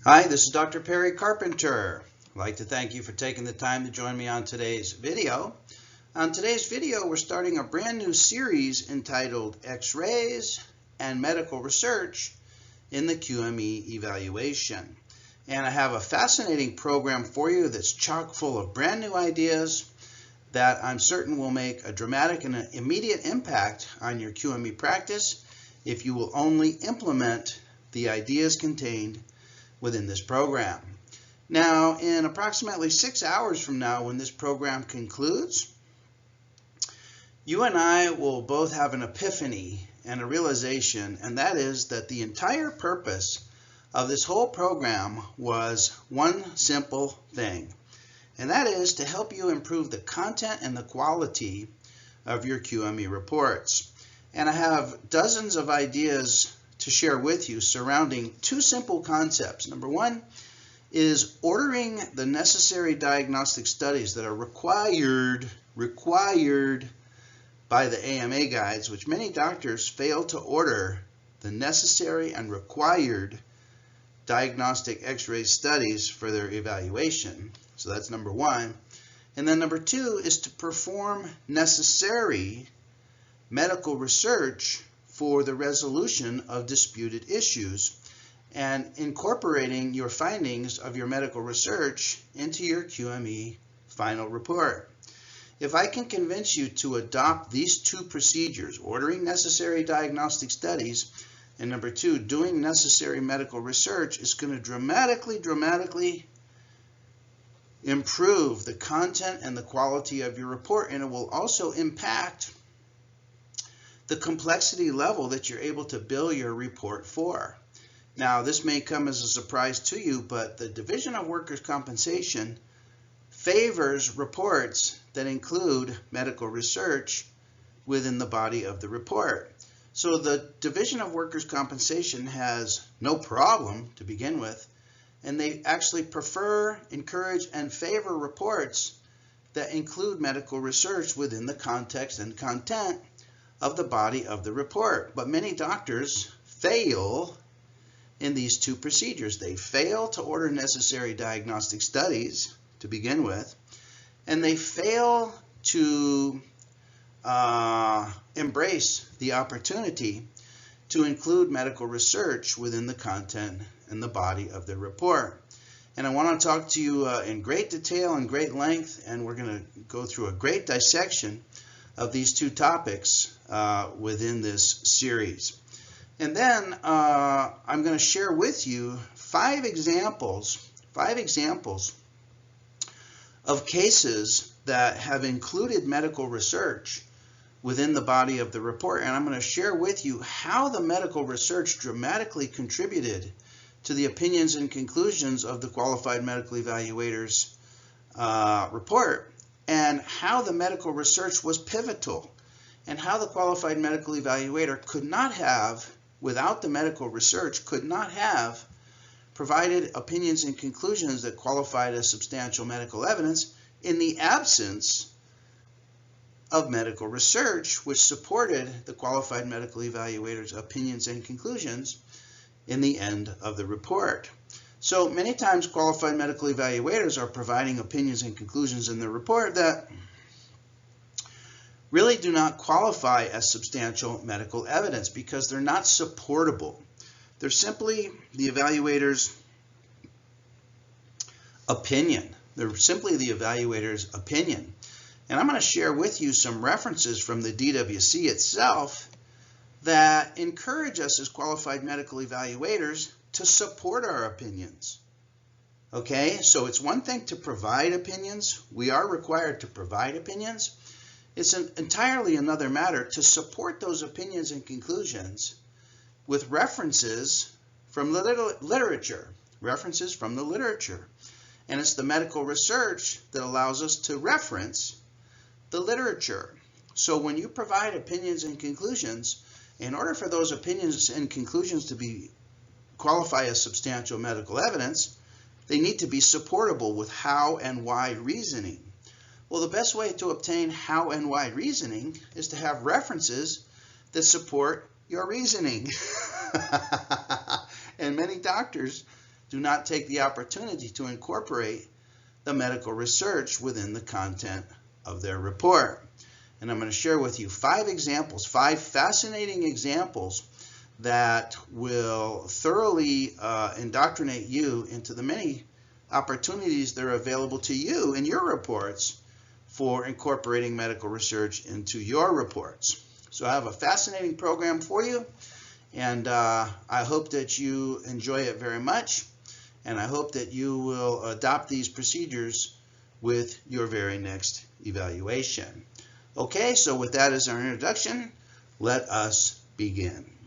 Hi, this is Dr. Perry Carpenter. I'd like to thank you for taking the time to join me on today's video. On today's video, we're starting a brand new series entitled X-rays and Medical Research in the QME Evaluation. And I have a fascinating program for you that's chock full of brand new ideas that I'm certain will make a dramatic and an immediate impact on your QME practice if you will only implement the ideas contained within this program. Now, in approximately 6 hours from now, when this program concludes, you and I will both have an epiphany and a realization, and that is that the entire purpose of this whole program was one simple thing, and that is to help you improve the content and the quality of your QME reports. And I have dozens of ideas to share with you surrounding two simple concepts. Number one is ordering the necessary diagnostic studies that are required by the AMA guides, which many doctors fail to order the necessary and required diagnostic X-ray studies for their evaluation. So that's number one. And then number two is to perform necessary medical research for the resolution of disputed issues and incorporating your findings of your medical research into your QME final report. If I can convince you to adopt these two procedures, ordering necessary diagnostic studies, and number two, doing necessary medical research, is going to dramatically improve the content and the quality of your report, and it will also impact the complexity level that you're able to bill your report for. Now, this may come as a surprise to you, but the Division of Workers' Compensation favors reports that include medical research within the body of the report. So the Division of Workers' Compensation has no problem to begin with, and they actually prefer, encourage, and favor reports that include medical research within the context and content of the body of the report. But many doctors fail in these two procedures. They fail to order necessary diagnostic studies to begin with, and they fail to embrace the opportunity to include medical research within the content and the body of the report. And I want to talk to you in great detail and great length, and we're going to go through a great dissection of these two topics within this series. And then I'm going to share with you five examples of cases that have included medical research within the body of the report. And I'm going to share with you how the medical research dramatically contributed to the opinions and conclusions of the qualified medical evaluator's report, and how the medical research was pivotal, and how the qualified medical evaluator could not have, without the medical research, could not have provided opinions and conclusions that qualified as substantial medical evidence in the absence of medical research, which supported the qualified medical evaluator's opinions and conclusions in the end of the report. So many times qualified medical evaluators are providing opinions and conclusions in the report that really do not qualify as substantial medical evidence because they're not supportable. They're simply the evaluator's opinion. They're simply the evaluator's opinion. And I'm going to share with you some references from the DWC itself that encourage us as qualified medical evaluators to support our opinions. Okay, so it's one thing to provide opinions. We are required to provide opinions. It's entirely another matter to support those opinions and conclusions with references from the literature. References from the literature. And it's the medical research that allows us to reference the literature. So when you provide opinions and conclusions, in order for those opinions and conclusions to qualify as substantial medical evidence, they need to be supportable with how and why reasoning. Well, the best way to obtain how and why reasoning is to have references that support your reasoning. And many doctors do not take the opportunity to incorporate the medical research within the content of their report. And I'm going to share with you 5 examples, 5 fascinating examples that will thoroughly indoctrinate you into the many opportunities that are available to you in your reports for incorporating medical research into your reports. So I have a fascinating program for you, and I hope that you enjoy it very much, and I hope that you will adopt these procedures with your very next evaluation. Okay, so with that as our introduction, let us begin.